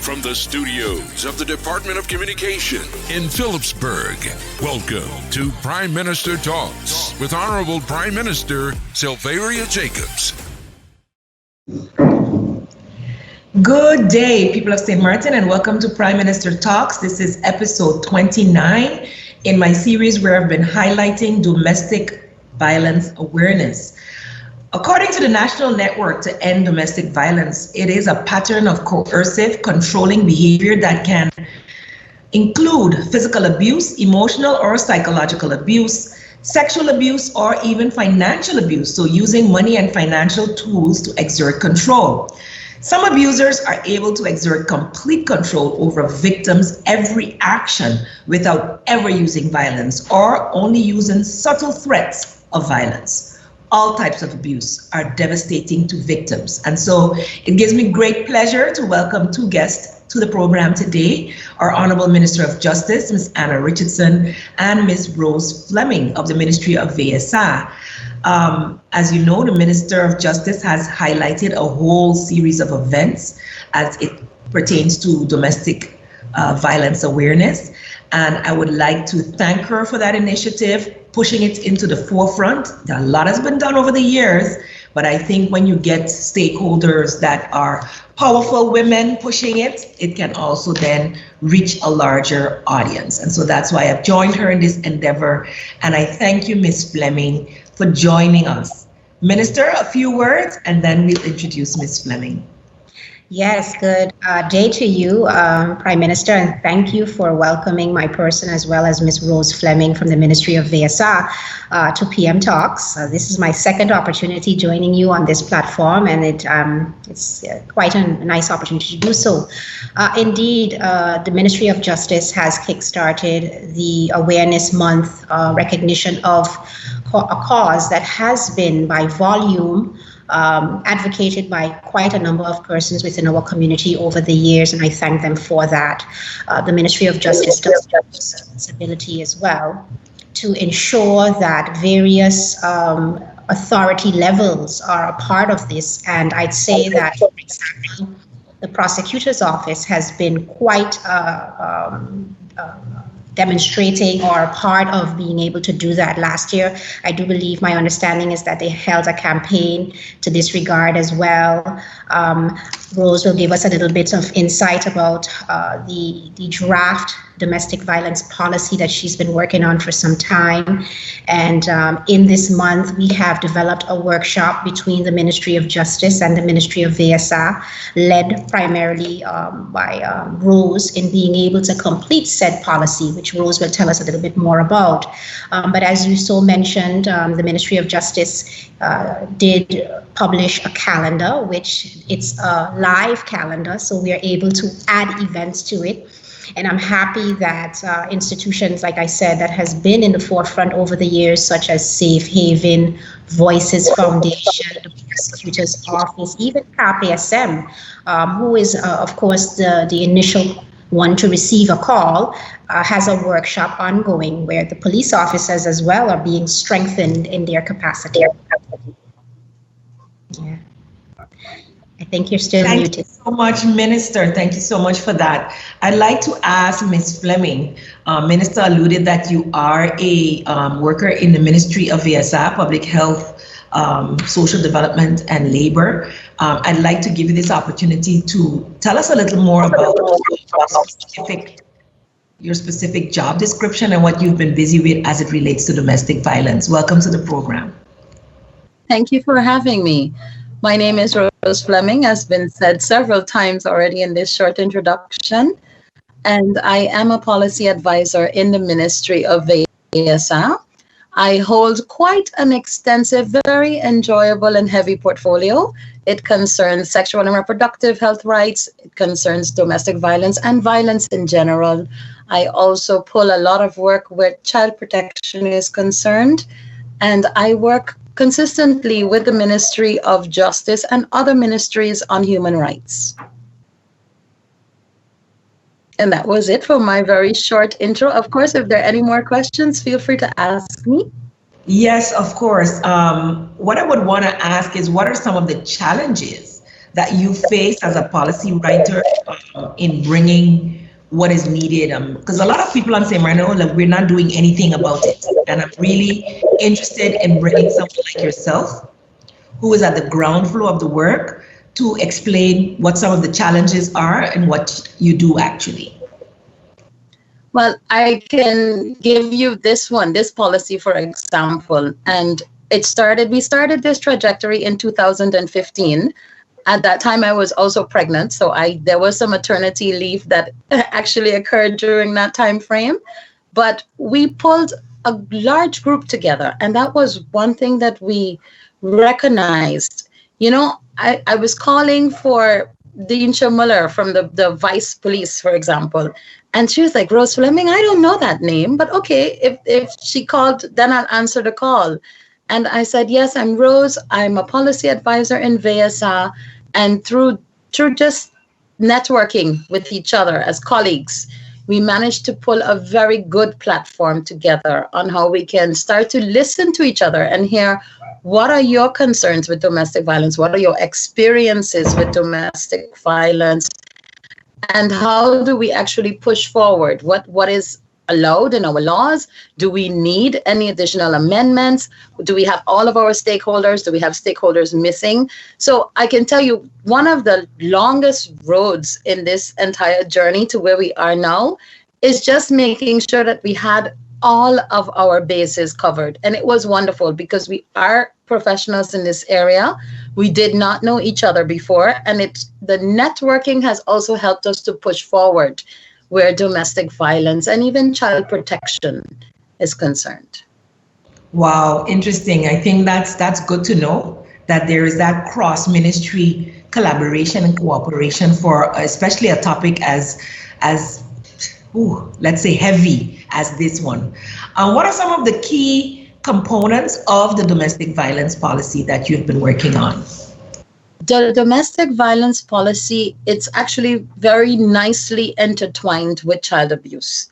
From the studios of the Department of Communication in Phillipsburg, welcome to Prime Minister Talks with Honorable Prime Minister Sylvia Jacobs. Good day, people of St. Martin, and welcome to Prime Minister Talks. This is episode 29 in my series where I've been highlighting domestic violence awareness. According to the National Network to End Domestic Violence, it is a pattern of coercive, controlling behavior that can include physical abuse, emotional or psychological abuse, sexual abuse, or even financial abuse. So using money and financial tools to exert control. Some abusers are able to exert complete control over a victim's every action without ever using violence or only using subtle threats of violence. All types of abuse are devastating to victims. And so it gives me great pleasure to welcome two guests to the program today, our Honorable Minister of Justice, Ms. Anna Richardson, and Ms. Rose Fleming of the Ministry of VSA. As you know, the Minister of Justice has highlighted a whole series of events as it pertains to domestic violence awareness. And I would like to thank her for that initiative, pushing it into the forefront. A lot has been done over the years, but I think when you get stakeholders that are powerful women pushing it, it can also then reach a larger audience. And so that's why I've joined her in this endeavor. And I thank you, Ms. Fleming, for joining us. Minister, a few words, and then we'll introduce Ms. Fleming. Yes, good day to you, Prime Minister, and thank you for welcoming my person as well as Ms. Rose Fleming from the Ministry of VSA to PM Talks. This is my second opportunity joining you on this platform, and it's quite a nice opportunity to do so. Indeed, the Ministry of Justice has kickstarted the Awareness Month recognition of a cause that has been, by volume, advocated by quite a number of persons within our community over the years, and I thank them for that. The Ministry of Justice does have responsibility as well to ensure that various authority levels are a part of this, and I'd say that, for example, the prosecutor's office has been quite demonstrating or a part of being able to do that last year. I do believe, my understanding is that they held a campaign to this regard as well. Rose will give us a little bit of insight about the draft domestic violence policy that she's been working on for some time. And in this month, we have developed a workshop between the Ministry of Justice and the Ministry of VSA, led primarily by Rose, in being able to complete said policy, which Rose will tell us a little bit more about. But as you so mentioned, the Ministry of Justice did publish a calendar, which it's a live calendar, so we are able to add events to it. And I'm happy that institutions, like I said, that has been in the forefront over the years, such as Safe Haven, Voices Foundation, the Prosecutor's Office, even CAPSM, who is, of course, the initial one to receive a call, has a workshop ongoing where the police officers as well are being strengthened in their capacity. Yeah. I think you're still muted. Thank you so much, Minister. Thank you so much for that. I'd like to ask Ms. Fleming. Minister alluded that you are a worker in the Ministry of VSA, Public Health, Social Development and Labor. I'd like to give you this opportunity to tell us a little more about your specific job description and what you've been busy with as it relates to domestic violence. Welcome to the program. Thank you for having me. My name is Rose Fleming, has been said several times already in this short introduction, and I am a policy advisor in the Ministry of VSA. I hold quite an extensive, very enjoyable and heavy portfolio. It concerns sexual and reproductive health rights, it concerns domestic violence and violence in general. I also pull a lot of work where child protection is concerned, and I work consistently with the Ministry of Justice and other ministries on human rights. And that was it for my very short intro. Of course, if there are any more questions, feel free to ask me. Yes, of course. What I would want to ask is, what are some of the challenges that you face as a policy writer in bringing what is needed? Because a lot of people on St. Martin, like, we're not doing anything about it. And I'm really interested in bringing someone like yourself, who is at the ground floor of the work, to explain what some of the challenges are and what you do actually. Well, I can give you this policy, for example, and we started this trajectory in 2015. At that time, I was also pregnant, so there was some maternity leave that actually occurred during that time frame. But we pulled a large group together, and that was one thing that we recognized. I was calling for Deansha Muller from the Vice Police, for example, and she was like, Rose Fleming, I don't know that name, but okay, if she called, then I'll answer the call. And I said, yes, I'm Rose. I'm a policy advisor in VSA. And through just networking with each other as colleagues, we managed to pull a very good platform together on how we can start to listen to each other and hear, what are your concerns with domestic violence? What are your experiences with domestic violence? And how do we actually push forward? What is allowed in our laws? Do we need any additional amendments? Do we have all of our stakeholders? Do we have stakeholders missing? So I can tell you, one of the longest roads in this entire journey to where we are now is just making sure that we had all of our bases covered. And it was wonderful because we are professionals in this area. We did not know each other before, and the networking has also helped us to push forward where domestic violence and even child protection is concerned. Wow, interesting. I think that's good to know that there is that cross-ministry collaboration and cooperation for especially a topic as let's say heavy as this one. What are some of the key components of the domestic violence policy that you've been working on? The domestic violence policy, it's actually very nicely intertwined with child abuse.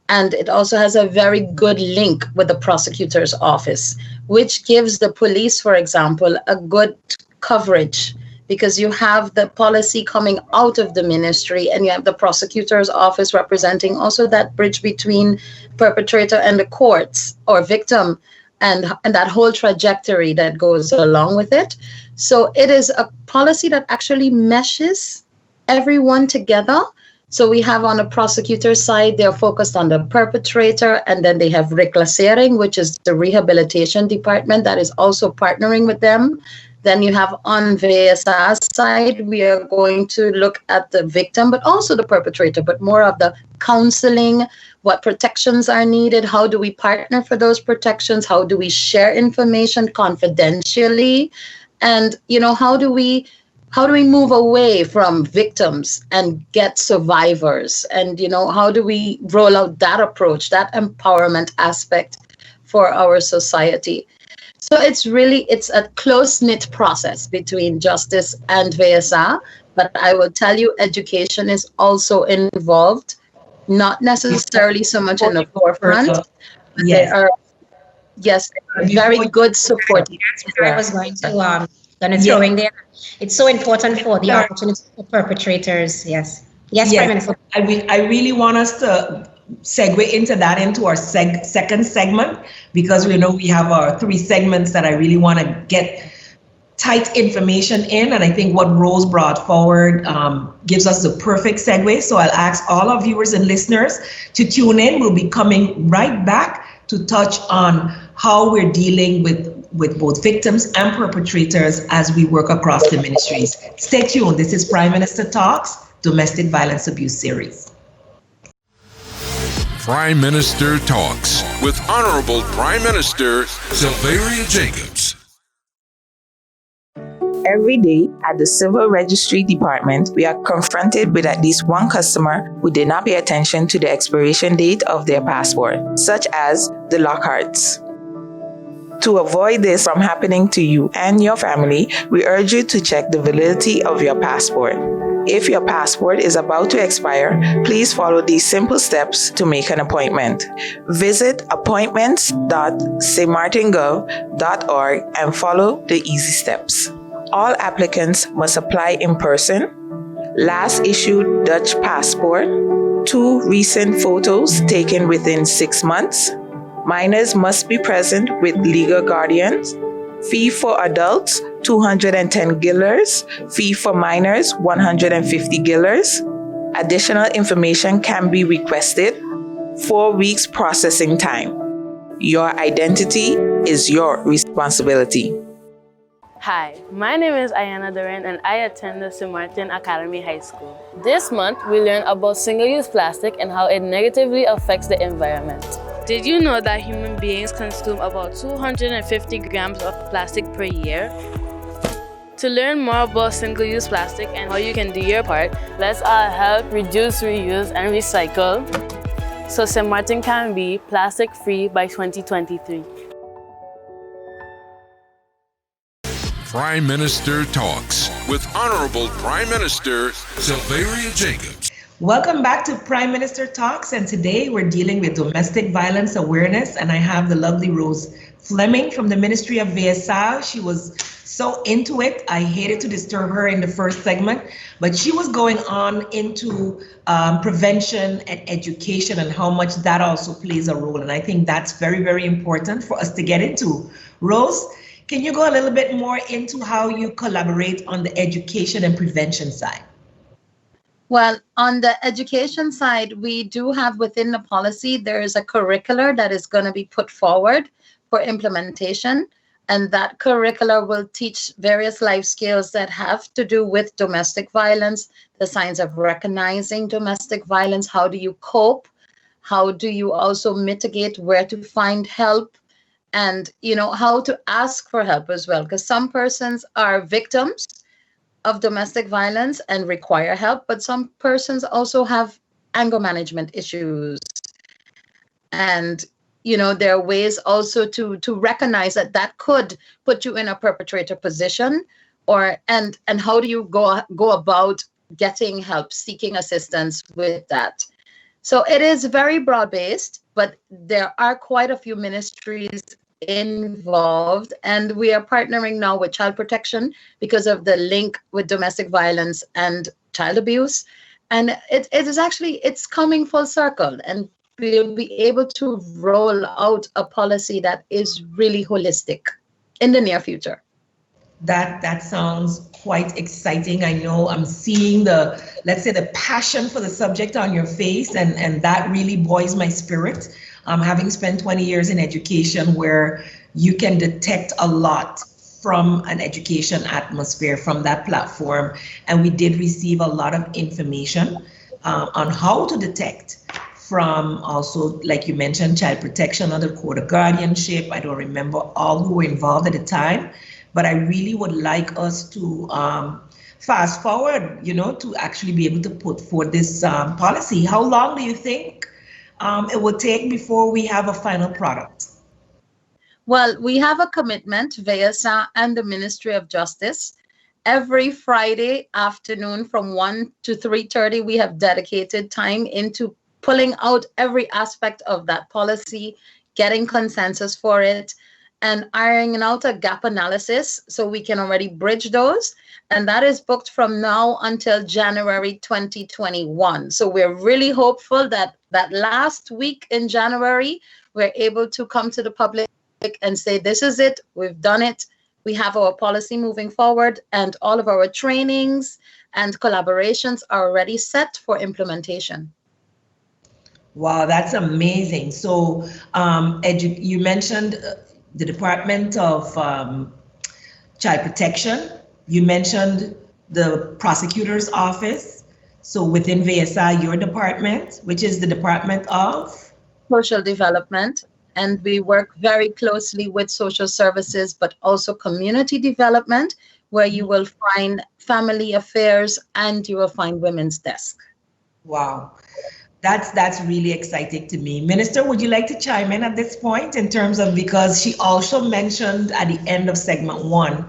And it also has a very good link with the prosecutor's office, which gives the police, for example, a good coverage, because you have the policy coming out of the ministry and you have the prosecutor's office representing also that bridge between perpetrator and the courts or victim, and that whole trajectory that goes along with it. So it is a policy that actually meshes everyone together. So we have on the prosecutor side, they're focused on the perpetrator, and then they have reclassering, which is the rehabilitation department that is also partnering with them. Then you have on VSA's side, we are going to look at the victim, but also the perpetrator, but more of the counseling, what protections are needed, how do we partner for those protections, how do we share information confidentially, and how do we move away from victims and get survivors, and how do we roll out that approach, that empowerment aspect for our society. So it's a close-knit process between justice and VSA, but I will tell you, education is also involved, not necessarily so much in the forefront. Yes. There are very good support. I was going to throw in there. It's so important for the opportunity for perpetrators. Yes, Prime Minister. I really want us to segue into our second segment, because we know we have our 3 segments that I really want to get tight information in, and I think what Rose brought forward gives us the perfect segue. So I'll ask all our viewers and listeners to tune in. We'll be coming right back to touch on how we're dealing with both victims and perpetrators as we work across the ministries. Stay tuned. This is Prime Minister Talks, Domestic Violence Abuse Series. Prime Minister Talks with Honorable Prime Minister Sylvia Jacobs. Every day at the Civil Registry Department, we are confronted with at least one customer who did not pay attention to the expiration date of their passport, such as the Lockharts. To avoid this from happening to you and your family, we urge you to check the validity of your passport. If your passport is about to expire, please follow these simple steps to make an appointment. Visit appointments.stmartingov.org and follow the easy steps. All applicants must apply in person. Last issued Dutch passport. 2 recent photos taken within 6 months. Minors must be present with legal guardians. Fee for adults, 210 guilders. Fee for minors, 150 guilders. Additional information can be requested. 4 weeks processing time. Your identity is your responsibility. Hi, my name is Ayana Duran and I attend the St. Martin Academy High School. This month, we learn about single-use plastic and how it negatively affects the environment. Did you know that human beings consume about 250 grams of plastic per year? To learn more about single-use plastic and how you can do your part, let's all help reduce, reuse, and recycle so St. Martin can be plastic-free by 2023. Prime Minister Talks with Honorable Prime Minister Sylvia Jacobs. Welcome back to Prime Minister Talks, and today we're dealing with domestic violence awareness, and I have the lovely Rose Fleming from the Ministry of VSA. She was so into it. I hated to disturb her in the first segment, but she was going on into prevention and education and how much that also plays a role, and I think that's very, very important for us to get into. Rose, can you go a little bit more into how you collaborate on the education and prevention side? Well, on the education side, we do have within the policy, there is a curricular that is going to be put forward for implementation. And that curricular will teach various life skills that have to do with domestic violence, the signs of recognizing domestic violence, how do you cope, how do you also mitigate, where to find help, and how to ask for help as well, because some persons are victims of domestic violence and require help, but some persons also have anger management issues. And there are ways also to recognize that could put you in a perpetrator position, and how do you go about getting help, seeking assistance with that. So it is very broad-based, but there are quite a few ministries involved, and we are partnering now with child protection because of the link with domestic violence and child abuse. And it's coming full circle, and we'll be able to roll out a policy that is really holistic in the near future. That sounds quite exciting. I know I'm seeing the passion for the subject on your face, and that really buoys my spirit. Having spent 20 years in education, where you can detect a lot from an education atmosphere from that platform. And we did receive a lot of information on how to detect from also, like you mentioned, child protection, under code of guardianship. I don't remember all who were involved at the time, but I really would like us to fast forward, to actually be able to put forth this policy. How long do you think it will take before we have a final product? Well, we have a commitment, VSA and the Ministry of Justice. Every Friday afternoon from 1 to 3:30, we have dedicated time into pulling out every aspect of that policy, getting consensus for it, and ironing out a gap analysis so we can already bridge those. And that is booked from now until January 2021. So we're really hopeful that that last week in January, we're able to come to the public and say, this is it, we've done it. We have our policy moving forward, and all of our trainings and collaborations are already set for implementation. Wow, that's amazing. So you mentioned the Department of Child Protection. You mentioned the prosecutor's office. So within VSI, your department, which is the Department of Social Development. And we work very closely with social services, but also community development, where you will find family affairs and you will find women's desk. Wow. That's really exciting to me. Minister, would you like to chime in at this point in terms of, because she also mentioned at the end of segment 1,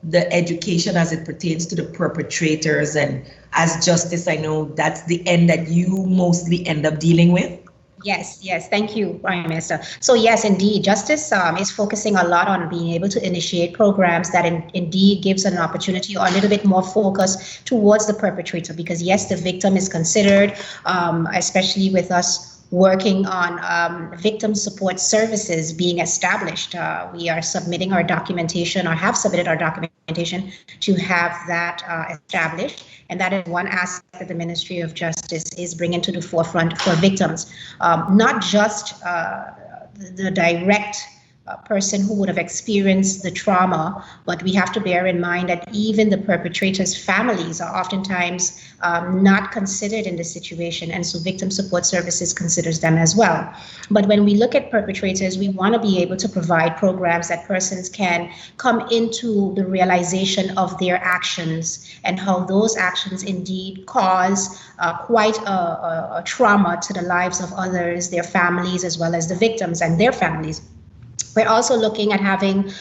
the education as it pertains to the perpetrators, and as justice, I know that's the end that you mostly end up dealing with. Yes. Thank you, Prime Minister. So yes, indeed, Justice is focusing a lot on being able to initiate programs that indeed gives an opportunity or a little bit more focus towards the perpetrator, because yes, the victim is considered, especially with us working on victim support services being established. We are submitting our documentation, or have submitted our documentation to have that established. And that is one aspect that the Ministry of Justice is bringing to the forefront for victims, not just the direct person who would have experienced the trauma, but we have to bear in mind that even the perpetrators' families are oftentimes not considered in this situation, and so victim support services considers them as well. But when we look at perpetrators, we want to be able to provide programs that persons can come into the realization of their actions and how those actions indeed cause quite a trauma to the lives of others, their families, as well as the victims and their families. We're also looking at having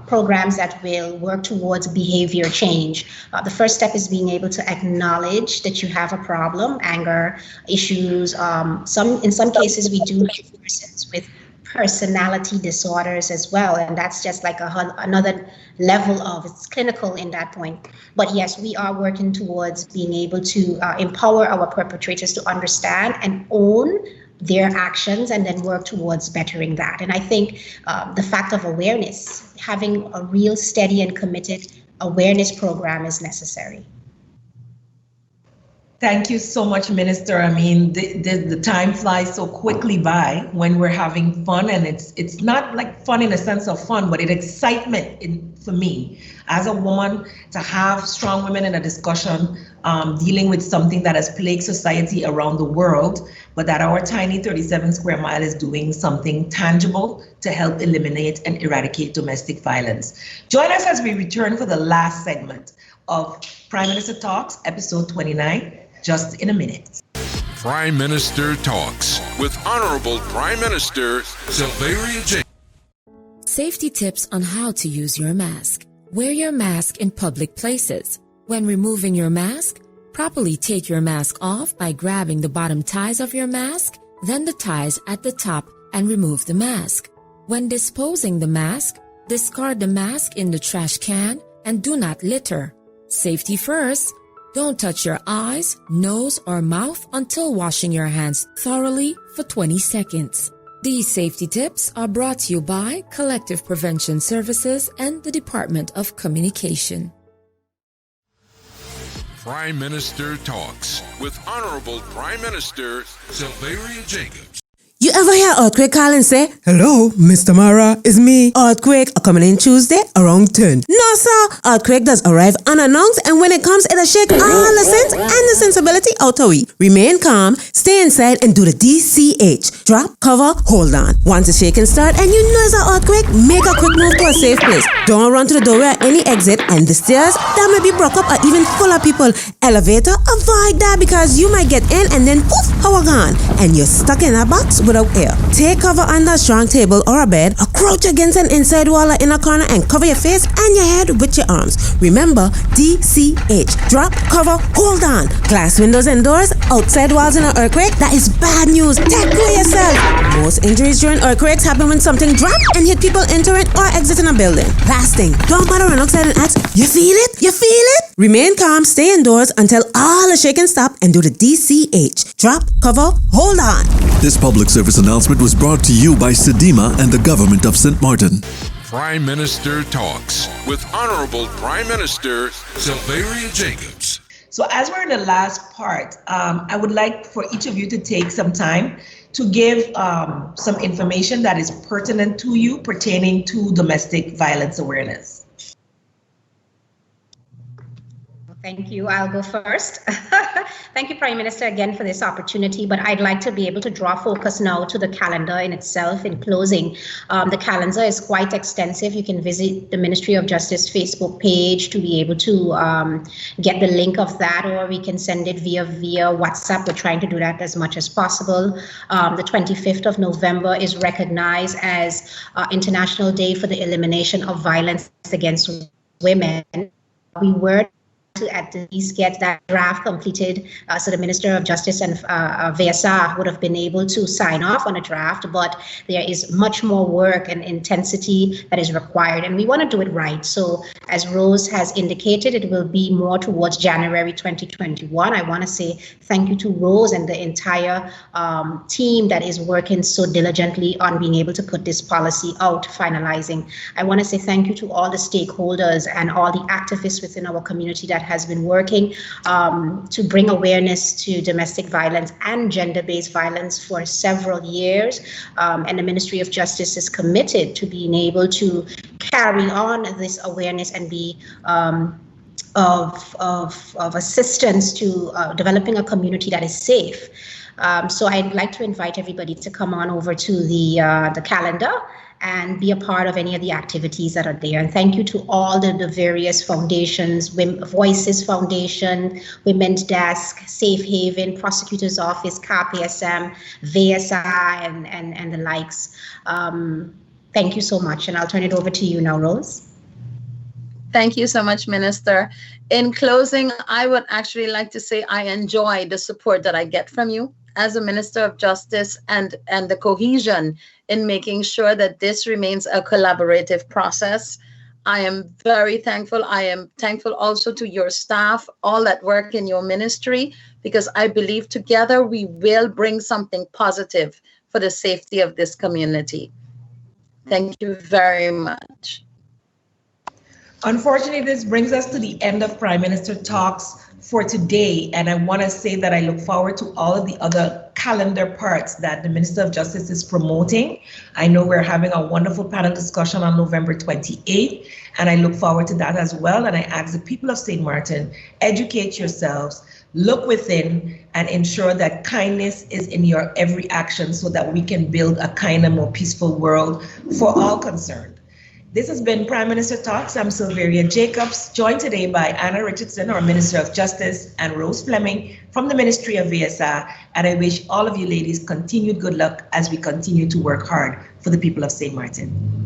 programs that will work towards behavior change. The first step is being able to acknowledge that you have a problem, anger issues. In some cases, we do have persons with personality disorders as well, and that's just like another level of, it's clinical in that point. But yes, we are working towards being able to empower our perpetrators to understand and own their actions, and then work towards bettering that. And I think the fact of awareness, having a real steady and committed awareness program is necessary. Thank you so much, Minister. I mean, the time flies so quickly by when we're having fun, and it's not like fun in a sense of fun, but it's excitement for me as a woman to have strong women in a discussion dealing with something that has plagued society around the world, but that our tiny 37 square mile is doing something tangible to help eliminate and eradicate domestic violence. Join us as we return for the last segment of Prime Minister Talks, episode 29, just in a minute. Prime Minister Talks with Honorable Prime Minister Sylvia Jacob. Safety tips on how to use your mask. Wear your mask in public places. When removing your mask, properly take your mask off by grabbing the bottom ties of your mask, then the ties at the top, and remove the mask. When disposing the mask, discard the mask in the trash can and do not litter. Safety first. Don't touch your eyes, nose, or mouth until washing your hands thoroughly for 20 seconds. These safety tips are brought to you by Collective Prevention Services and the Department of Communication. Prime Minister Talks with Honorable Prime Minister Sylvia Jacob. You ever hear Earthquake call and say, "Hello, Mr. Mara, it's me, Earthquake, coming in Tuesday around 10. No, sir, Earthquake does arrive unannounced, and when it comes, it'll shake all the sense and the sensibility out of we. Remain calm, stay inside, and do the DCH. Drop, cover, hold on. Once the shaking start and you know it's an earthquake, make a quick move to a safe place. Don't run to the doorway or any exit, and the stairs that may be broke up or even full of people. Elevator, avoid that because you might get in and then poof, power gone, and you're stuck in a box without air. Take cover under a strong table or a bed, or crouch against an inside wall or in a corner and cover your face and your head with your arms. Remember, DCH. Drop, cover, hold on. Glass windows and doors, outside walls in an earthquake, that is bad news. Take care of yourself. Most injuries during earthquakes happen when something drop and hit people entering or exiting a building. Last thing, don't bother run outside and ask, "You feel it? You feel it?" Remain calm, stay indoors until all the shaking stop, and do the DCH. Drop, cover, hold on. This public service announcement was brought to you by Sedema and the government of St. Martin. Prime Minister Talks with Honorable Prime Minister Sylvia Jacobs. So as we're in the last part, I would like for each of you to take some time to give some information that is pertinent to you pertaining to domestic violence awareness. Thank you. I'll go first. Thank you, Prime Minister, again for this opportunity, but I'd like to be able to draw focus now to the calendar in itself. In closing, the calendar is quite extensive. You can visit the Ministry of Justice Facebook page to be able to get the link of that, or we can send it via WhatsApp. We're trying to do that as much as possible. The 25th of November is recognized as International Day for the Elimination of Violence Against Women. We were to at least get that draft completed. So the Minister of Justice and VSA would have been able to sign off on a draft, but there is much more work and intensity that is required, and we want to do it right. So as Rose has indicated, it will be more towards January 2021. I want to say thank you to Rose and the entire team that is working so diligently on being able to put this policy out, finalizing. I want to say thank you to all the stakeholders and all the activists within our community that has been working to bring awareness to domestic violence and gender-based violence for several years. And the Ministry of Justice is committed to being able to carry on this awareness and be of assistance to developing a community that is safe. So I'd like to invite everybody to come on over to the calendar and be a part of any of the activities that are there. And thank you to all the various foundations, Voices Foundation, Women's Desk, Safe Haven, Prosecutor's Office, CAPSM, VSI, and the likes. Thank you so much. And I'll turn it over to you now, Rose. Thank you so much, Minister. In closing, I would actually like to say I enjoy the support that I get from you as a Minister of Justice and the cohesion in making sure that this remains a collaborative process. I am very thankful. I am thankful also to your staff, all that work in your ministry, because I believe together we will bring something positive for the safety of this community. Thank you very much. Unfortunately, this brings us to the end of Prime Minister Talks for today, and I want to say that I look forward to all of the other calendar parts that the Minister of Justice is promoting. I know we're having a wonderful panel discussion on November 28th, and I look forward to that as well. And I ask the people of St. Martin, educate yourselves, look within, and ensure that kindness is in your every action so that we can build a kinder, more peaceful world for all concerned. This has been Prime Minister Talks. I'm Sylveria Jacobs, joined today by Anna Richardson, our Minister of Justice, and Rose Fleming from the Ministry of VSA. And I wish all of you ladies continued good luck as we continue to work hard for the people of St. Martin.